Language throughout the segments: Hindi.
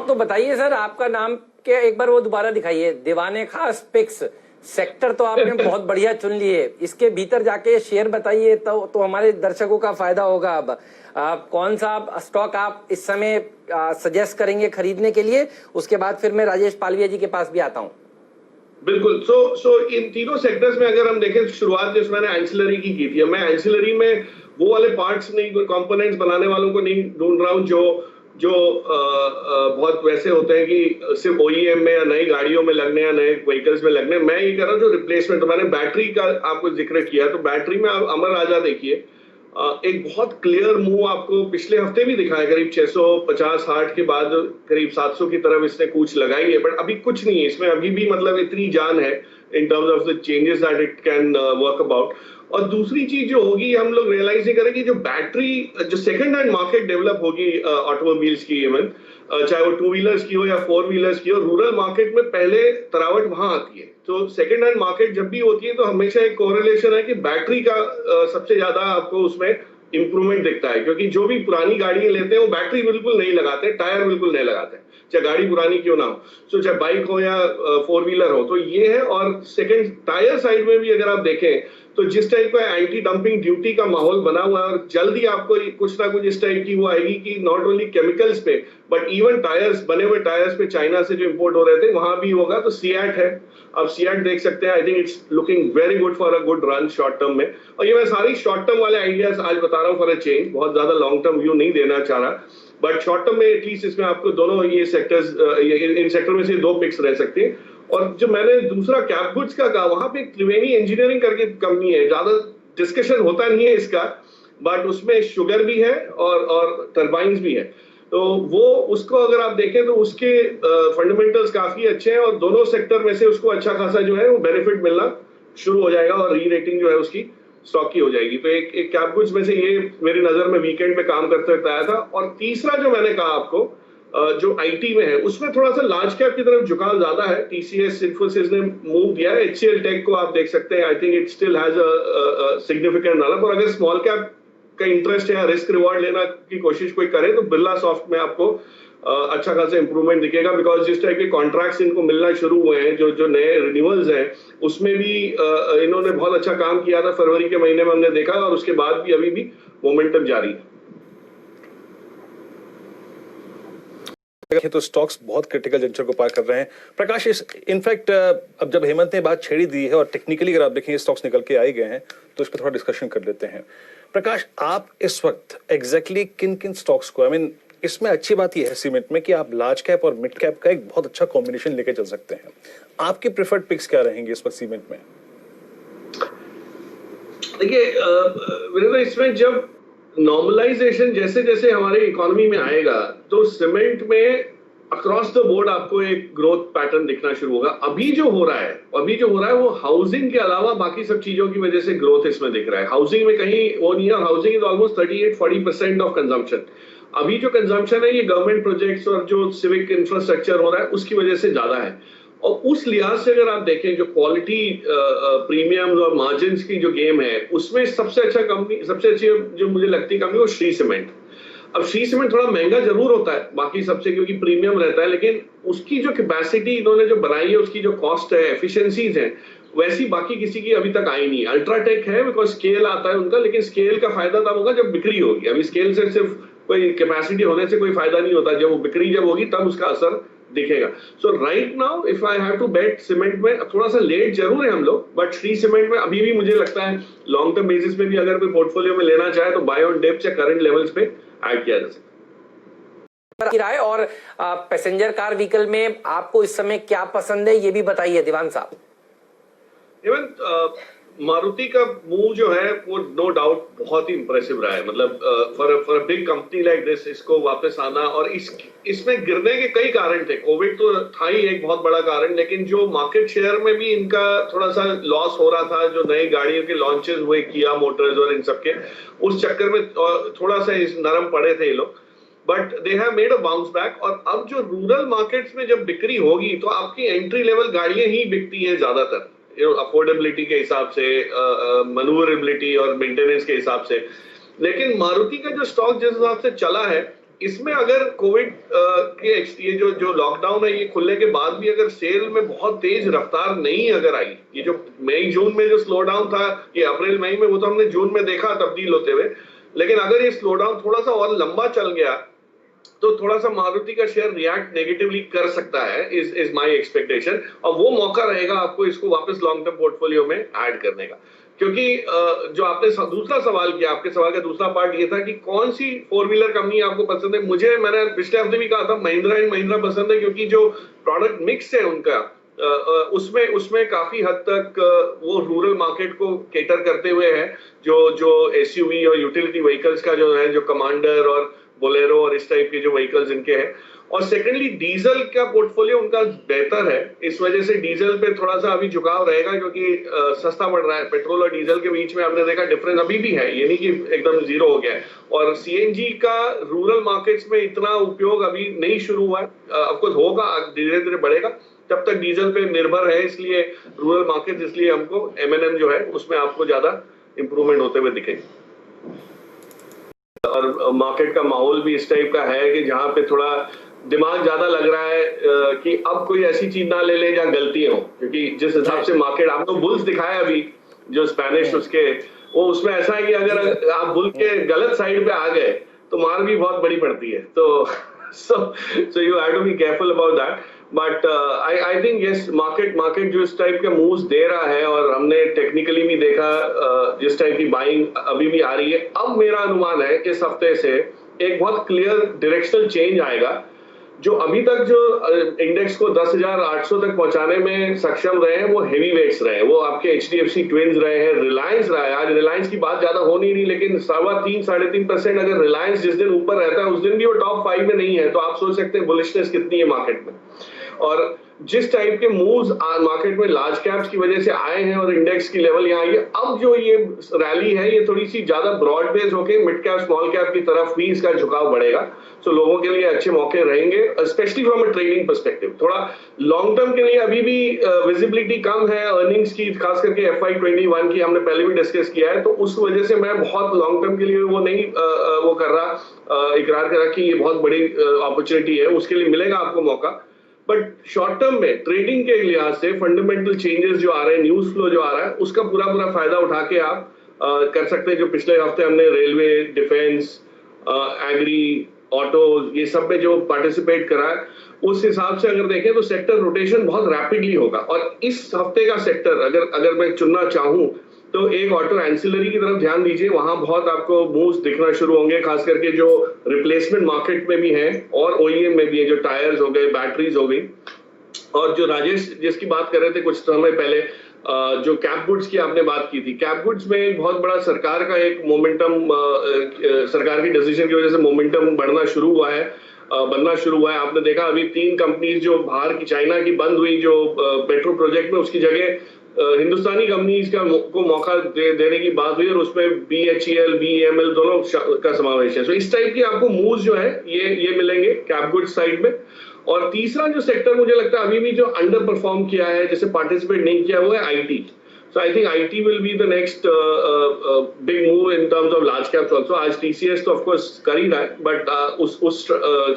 तो बताइए सर, आपका नाम के एक बार वो दोबारा दिखाइए, दीवाने खास पिक्स सेक्टर तो आपने बहुत बढ़िया चुन लिए। इसके भीतर जाके शेयर बताइए तो हमारे दर्शकों का फायदा होगा। अब कौन सा स्टॉक आप इस समय सजेस्ट करेंगे खरीदने के लिए, उसके बाद फिर मैं राजेश पालविया जी के पास भी आता हूँ। बिल्कुल। सो इन तीनों सेक्टर्स में अगर हम देखें, शुरुआत जिस मैंने एंसिलरी की थी, मैं एंसिलरी में वो वाले पार्ट्स नहीं, कंपोनेंट्स बनाने वालों को नहीं ढूंढ रहा हूं जो बहुत वैसे होते हैं कि सिर्फ ओईएम में या नई गाड़ियों में लगने या नए व्हीकल्स में लगने। मैं ये कर रहा हूँ जो रिप्लेसमेंट। तो मैंने बैटरी का आपको जिक्र किया, तो बैटरी में आप अमर राजा देखिए, एक बहुत क्लियर मूव आपको पिछले हफ्ते भी दिखा है। करीब 650-60 के बाद करीब 700 की तरफ इसने कूच लगाई है, बट अभी कुछ नहीं है इसमें, अभी भी मतलब इतनी जान है in terms of the changes that it can work about. और दूसरी चीज जो होगी, हम लोग रियलाइज नहीं करेंगे, जो बैटरी जो सेकंड हैंड मार्केट डेवलप होगी ऑटोमोबाइल्स की, इवन चाहे वो 2 व्हीलर्स की हो या 4 व्हीलर्स की हो, रूरल मार्केट में पहले तरावट वहां आती है। तो सेकंड हैंड मार्केट जब भी होती है तो हमेशा एक कोरिलेशन है कि बैटरी का सबसे ज्यादा आपको उसमें इंप्रूवमेंट दिखता है, क्योंकि जो भी पुरानी गाड़ियां लेते हैं वो बैटरी बिल्कुल नहीं लगाते, टायर बिल्कुल नहीं लगाते, चाहे गाड़ी पुरानी क्यों ना हो। सो चाहे बाइक हो या 4 व्हीलर हो, तो ये है। और सेकंड टायर साइड में भी अगर आप देखें तो जिस टाइप का एंटी डंपिंग ड्यूटी का माहौल बना हुआ है, और जल्दी आपको कुछ ना कुछ इस टाइप की वो आएगी कि नॉट ओनली केमिकल्स पे बट इवन टायर्स, बने हुए टायर्स पे चाइना से जो इंपोर्ट हो रहे थे वहां भी होगा। तो सीएट है, अब सीएट देख सकते हैं। I think it's looking very good for a good run short term में। और ये मैं सारी शॉर्ट टर्म वाले आइडियाज आज बता रहा हूँ फॉर अ चेंज, बहुत ज्यादा लॉन्ग टर्म व्यू नहीं देना चाह रहा, बट शॉर्ट टर्म में एटलीस्ट इसमें आपको दोनों ये सेक्टर्स, इन सेक्टर में से 2 पिक्स रह सकते हैं। और जो मैंने दूसरा कैप गुड्स का कहा, वहां पे त्रिवेणी इंजीनियरिंग करके कंपनी है, ज्यादा डिस्कशन होता नहीं है इसका, बट उसमें शुगर भी है और टर्बाइंस भी है। तो वो उसको अगर आप देखें तो उसके फंडामेंटल्स काफी अच्छे हैं, और दोनों सेक्टर में से उसको अच्छा खासा जो है वो बेनिफिट मिलना शुरू हो जाएगा, और री रेटिंग जो है उसकी स्टॉक की हो जाएगी। तो एक कैप गुड्स में से ये मेरी नजर में वीकेंड में काम करते हुए आया था। और तीसरा जो मैंने कहा आपको, जो आईटी में है, उसमें थोड़ा सा लार्ज कैप की तरफ झुकाव ज्यादा है। टीसीएस इन्फोसिस ने मूव किया है। एचसीएल टेक को आप देख सकते हैं, I think it still has a significant run. और अगर स्मॉल कैप का इंटरेस्ट है या रिस्क रिवॉर्ड लेना की कोशिश कोई करे तो बिरला सॉफ्ट में आपको अच्छा खासा इंप्रूवमेंट दिखेगा, बिकॉज जिस टाइप के कॉन्ट्रैक्ट्स इनको मिलना शुरू हुए हैं, जो नए रिन्यूअल्स हैं, उसमें भी इन्होंने बहुत अच्छा काम किया था फरवरी के महीने में हमने देखा, और उसके बाद भी अभी भी मोमेंटम जारी है। तो स्टॉक्स बहुत क्रिटिकल जंक्शन को पार कर रहे हैं। प्रकाश, इनफैक्ट अब जब हेमंत ने बात छेड़ी दी है और टेक्निकली अगर आप देखें स्टॉक्स निकल के आ ही गए हैं, तो इस पर थोड़ा डिस्कशन कर लेते हैं। प्रकाश, आप इस वक्त एग्जैक्टली किन किन स्टॉक्स को, आई मीन इसमें अच्छी बात यह है सीमेंट में कि आप लार्ज कैप और मिड कैप का एक बहुत अच्छा कॉम्बिनेशन लेके चल सकते हैं। आपके प्रेफर्ड पिक्स क्या रहेंगे इस वक्त सीमेंट में? देखिए, इसमें जब नॉर्मलाइजेशन जैसे जैसे हमारी इकोनॉमी में आएगा तो सीमेंट में अक्रॉस द बोर्ड आपको एक ग्रोथ पैटर्न दिखना शुरू होगा। अभी जो हो रहा है वो हाउसिंग के अलावा बाकी सब चीजों की वजह से ग्रोथ इसमें दिख रहा है। हाउसिंग में कहीं वो नहीं है, housing is almost 38-40% of consumption. अभी जो कंजम्पशन है ये गवर्नमेंट प्रोजेक्ट्स और जो सिविक इंफ्रास्ट्रक्चर हो रहा है उसकी वजह से ज्यादा है। और उस लिहाज से अगर आप देखें, जो क्वालिटी प्रीमियम्स और मार्जिन की जो गेम है, उसमें सबसे अच्छी जो मुझे लगती है कंपनी वो श्री सीमेंट। अब श्री सीमेंट थोड़ा महंगा जरूर होता है बाकी सबसे, क्योंकि प्रीमियम रहता है, लेकिन उसकी जो कैपेसिटी इन्होंने जो बनाई है, उसकी जो कॉस्ट है, एफिशिएंसीज है, वैसी बाकी किसी की अभी तक आई नहीं। अल्ट्राटेक है बिकॉज स्केल आता है उनका, लेकिन स्केल का फायदा तब होगा जब बिक्री होगी। अभी स्केल से सिर्फ कोई कैपेसिटी होने से कोई फायदा नहीं होता, जब वो बिक्री जब होगी तब उसका असर दिखेगा। So right now if I have to bet cement में, थोड़ा सा लेट जरूर है हम लोग, बट श्री सीमेंट में अभी भी मुझे लगता है लॉन्ग टर्म बेसिस पे भी अगर कोई पोर्टफोलियो में लेना चाहे तो बाय ऑन डिप्स या करंट लेवल्स पे ऐड किया जा सकता है। राय और पैसेंजर कार व्हीकल में आपको इस समय क्या पसंद है ये भी बताइए दीवान साहब। इवन मारुति का मूव जो है वो नो डाउट बहुत ही इंप्रेसिव रहा है। मतलब for a big company like this इसको वापस आना, और इसमें गिरने के कई कारण थे। कोविड तो था ही एक बहुत बड़ा कारण, लेकिन जो मार्केट शेयर में भी इनका थोड़ा सा लॉस हो रहा था, जो नई गाड़ियों के लॉन्चेस हुए किया मोटर्स और इन सबके, उस चक्कर में थोड़ा सा नरम पड़े थे ये लोग, but they have made a bounce back. और अब जो रूरल मार्केट्स में जब बिक्री होगी तो आपकी एंट्री लेवल गाड़ियां ही बिकती हैं ज्यादातर, अफोर्डेबिलिटी के हिसाब से, मनूवरेबिलिटी और मेंटेनेंस के हिसाब से। लेकिन मारुति का जो स्टॉक जिस हिसाब से चला है, इसमें अगर कोविड के ये जो लॉकडाउन है ये खुलने के बाद भी अगर सेल में बहुत तेज रफ्तार नहीं अगर आई, ये जो मई जून में जो स्लो डाउन था ये अप्रैल मई में, वो तो हमने जून में देखा तब्दील होते हुए, लेकिन अगर ये स्लो डाउन थोड़ा सा और लंबा चल गया तो थोड़ा सा मारुति का शेयर रिएक्ट नेगेटिवली कर सकता है, इज माय एक्सपेक्टेशन। और वो मौका रहेगा आपको इसको वापस लॉन्ग टर्म पोर्टफोलियो में ऐड करने का, क्योंकि जो आपने दूसरा सवाल किया, आपके सवाल का दूसरा पार्ट ये था कि कौन सी फोर व्हीलर कंपनी आपको पसंद है। मैंने पिछले हफ्ते भी कहा था महिंद्रा एंड महिंद्रा पसंद है, क्योंकि जो प्रोडक्ट मिक्स है उनका उसमें काफी हद तक वो रूरल मार्केट को केटर करते हुए है। जो एसयूवी और यूटिलिटी व्हीकल्स का जो है, जो कमांडर और बोलेरो और इस टाइप के जो व्हीकल्स इनके हैं, और सेकेंडली डीजल का पोर्टफोलियो उनका बेहतर है, इस वजह से डीजल पे थोड़ा सा अभी झुकाव रहेगा, क्योंकि सस्ता पड़ रहा है। पेट्रोल और डीजल के बीच में आपने देखा डिफरेंस अभी भी है, ये नहीं कि एकदम जीरो हो गया है। और सीएनजी का रूरल मार्केट्स में इतना उपयोग अभी नहीं शुरू हुआ है, ऑफकोर्स होगा, धीरे धीरे बढ़ेगा, तब तक डीजल पे निर्भर है, इसलिए रूरल मार्केट, इसलिए हमको एमएनएम जो है उसमें आपको ज्यादा इंप्रूवमेंट होते हुए दिखेगी। और मार्केट का माहौल भी इस टाइप का है कि जहां पे थोड़ा दिमाग ज्यादा लग रहा है कि अब कोई ऐसी चीज ना ले ले जहां गलती हो, क्योंकि जिस हिसाब से मार्केट आपको बुल्स दिखाया अभी जो स्पेनिश उसके, वो उसमें ऐसा है कि अगर आप बुल के गलत साइड पे आ गए तो मार भी बहुत बड़ी पड़ती है। तो so you have to be careful about that, but I think yes, market जो इस टाइप के मूव्स दे रहा है, और हमने टेक्निकली भी देखा जिस टाइप की बाइंग अभी भी आ रही है। अब मेरा अनुमान है कि इस हफ्ते से एक बहुत क्लियर डायरेक्शनल चेंज आएगा। जो अभी तक जो इंडेक्स को 10,800 तक पहुंचाने में सक्षम रहे हैं वो हेवी वेट्स रहे हैं, वो आपके HDFC ट्विंस रहे हैं, रिलायंस रहा है। आज रिलायंस की बात ज्यादा हो नहीं रही, लेकिन 3.5-3.5% अगर रिलायंस जिस दिन ऊपर रहता है उस दिन भी वो टॉप 5 में नहीं है, तो आप सोच सकते हैं बुलिशनेस कितनी है मार्केट में। और जिस टाइप के मूव्स मार्केट में लार्ज कैप्स की वजह से आए हैं और इंडेक्स की लेवल यहाँ आई है, अब जो ये रैली है ये थोड़ी सी ज्यादा ब्रॉड बेस होके मिड कैप स्मॉल कैप की तरफ भी इसका झुकाव बढ़ेगा। सो लोगों के लिए अच्छे मौके रहेंगे, specially from a trading perspective. थोड़ा लॉन्ग टर्म के लिए अभी भी विजिबिलिटी कम है अर्निंग्स की, खास करके FY21 की हमने पहले भी डिस्कस किया है, तो उस वजह से मैं बहुत लॉन्ग टर्म के लिए वो नहीं वो कर रहा, इकरार कर रहा कि ये बहुत बड़ी अपॉर्चुनिटी है, उसके लिए मिलेगा आपको मौका। बट शॉर्ट टर्म में ट्रेडिंग के लिहाज से फंडामेंटल चेंजेस जो आ रहे हैं, न्यूज फ्लो जो आ रहा है, उसका पूरा फायदा उठा के आप कर सकते हैं। जो पिछले हफ्ते हमने रेलवे, डिफेंस, एग्री, ऑटो, ये सब में जो पार्टिसिपेट करा है, उस हिसाब से अगर देखें तो सेक्टर रोटेशन बहुत रैपिडली होगा। और इस हफ्ते का सेक्टर अगर मैं चुनना चाहूं तो एक ऑटो एंसिलरी की तरफ ध्यान दीजिए, वहां बहुत आपको मूव्स दिखना शुरू होंगे, खास करके जो रिप्लेसमेंट मार्केट में भी है और OEM में भी है, जो टायर्स हो गए, बैटरीज हो गई। और जो राजेश जिसकी बात कर रहे थे कुछ समय पहले, जो कैप गुड्स की आपने बात की थी, कैप गुड्स में एक बहुत बड़ा सरकार का एक मोमेंटम, सरकार की डिसीजन की वजह से मोमेंटम बनना शुरू हुआ है। आपने देखा अभी 3 कंपनीज जो बाहर की, चाइना की बंद हुई जो पेट्रो प्रोजेक्ट में, उसकी जगह हिंदुस्तानी कंपनीज को मौका देने की बात हुई, और उसमें BHEL, BEML दोनों का समावेश है। सो इस टाइप की आपको मूव्स जो है ये मिलेंगे कैप गुड्स साइड में। और तीसरा जो सेक्टर मुझे लगता है अभी भी जो अंडर परफॉर्म किया है, जैसे पार्टिसिपेट नहीं किया, वो है IT। So I think IT will be the next big move in terms of large caps also. आज TCS तो of course कर ही रहा है, but उस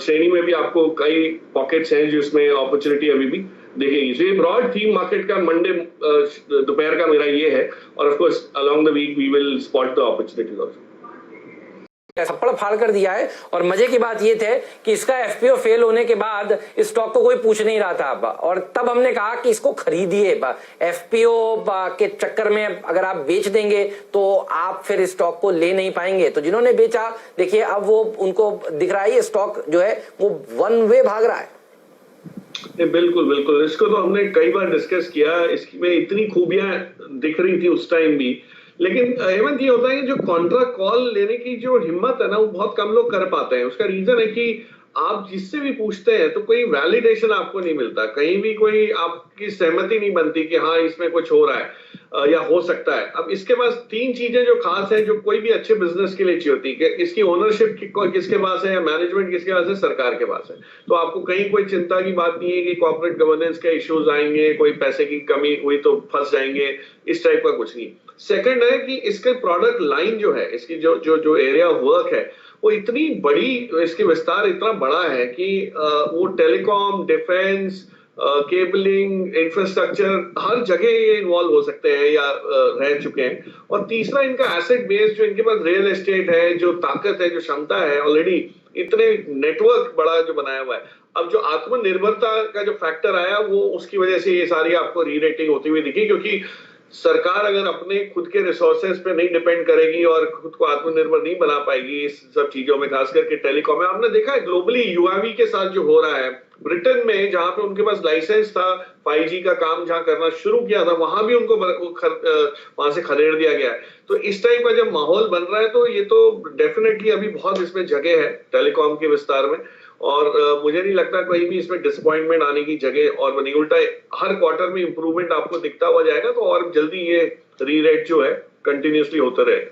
श्रेणी में भी आपको कई पॉकेट्स हैं जिसमें अपॉर्चुनिटी अभी भी देखेगी। So ये ब्रॉड थीम मार्केट का मंडे दोपहर का मेरा ये है, और of course along the week we will spot the opportunities also. थप्पड़ फाड़ कर दिया है। और मजे की बात ये थे कि इसका FPO फेल होने के बाद इस स्टॉक को कोई पूछ नहीं रहा था, और तब हमने कहा कि इसको खरीदिए। FPO के चक्कर में अगर आप बेच देंगे तो आप फिर इस स्टॉक को ले नहीं पाएंगे। तो जिन्होंने बेचा, देखिए अब वो उनको दिख रहा है ये स्टॉक जो है वो वन वे भाग रहा है। बिल्कुल, इसको तो हमने कई बार डिस्कस किया, इसमें इतनी खूबियां दिख रही थी उस टाइम भी, लेकिन हेमंत ये होता है कि जो कॉन्ट्रा कॉल लेने की जो हिम्मत है ना, वो बहुत कम लोग कर पाते हैं। उसका रीजन है कि आप जिससे भी पूछते हैं तो कोई वैलिडेशन आपको नहीं मिलता, कहीं भी कोई आपकी सहमति नहीं बनती कि हाँ इसमें कुछ हो रहा है या हो सकता है। अब इसके पास 3 चीजें जो खास है, जो कोई भी अच्छे बिजनेस के लिए चाहिए होती है, इसकी ओनरशिप किसके पास है, मैनेजमेंट किसके पास है, सरकार के पास है। तो आपको कहीं कोई चिंता की बात नहीं है कि कॉर्पोरेट गवर्नेंस के इश्यूज आएंगे, कोई पैसे की कमी हुई तो फंस जाएंगे, इस टाइप का कुछ नहीं। सेकंड है कि इसके प्रोडक्ट लाइन जो है, इसकी जो एरिया ऑफ वर्क है, वो इतनी बड़ी, इसके विस्तार इतना बड़ा है कि वो टेलीकॉम, डिफेंस, केबलिंग, इंफ्रास्ट्रक्चर, हर जगह ये इन्वॉल्व हो सकते हैं या रह चुके हैं। और तीसरा इनका एसेट बेस, जो इनके पास रियल एस्टेट है, जो ताकत है, जो क्षमता है, ऑलरेडी इतने नेटवर्क बड़ा जो बनाया हुआ है। अब जो आत्मनिर्भरता का जो फैक्टर आया, वो उसकी वजह से ये सारी आपको री रेटिंग होती हुई दिखी, क्योंकि सरकार अगर अपने खुद के रिसोर्सेज पे नहीं डिपेंड करेगी और खुद को आत्मनिर्भर नहीं बना पाएगी इस सब चीजों में, खास करके टेलीकॉम में। आपने देखा है ग्लोबली यूएवी के साथ जो हो रहा है, ब्रिटेन में जहां पे उनके पास लाइसेंस था 5G का काम जहां करना शुरू किया था, वहां भी उनको वहां से खदेड़ दिया गया है। तो इस टाइप का जब माहौल बन रहा है, तो ये तो डेफिनेटली अभी बहुत इसमें जगह है टेलीकॉम के विस्तार में। और मुझे नहीं लगता कहीं भी इसमें डिसअपॉइंटमेंट आने की जगह और बनी, उल्टा हर क्वार्टर में इंप्रूवमेंट आपको दिखता हुआ जाएगा, तो और जल्दी ये री रेट जो है कंटिन्यूसली होता रहेगा।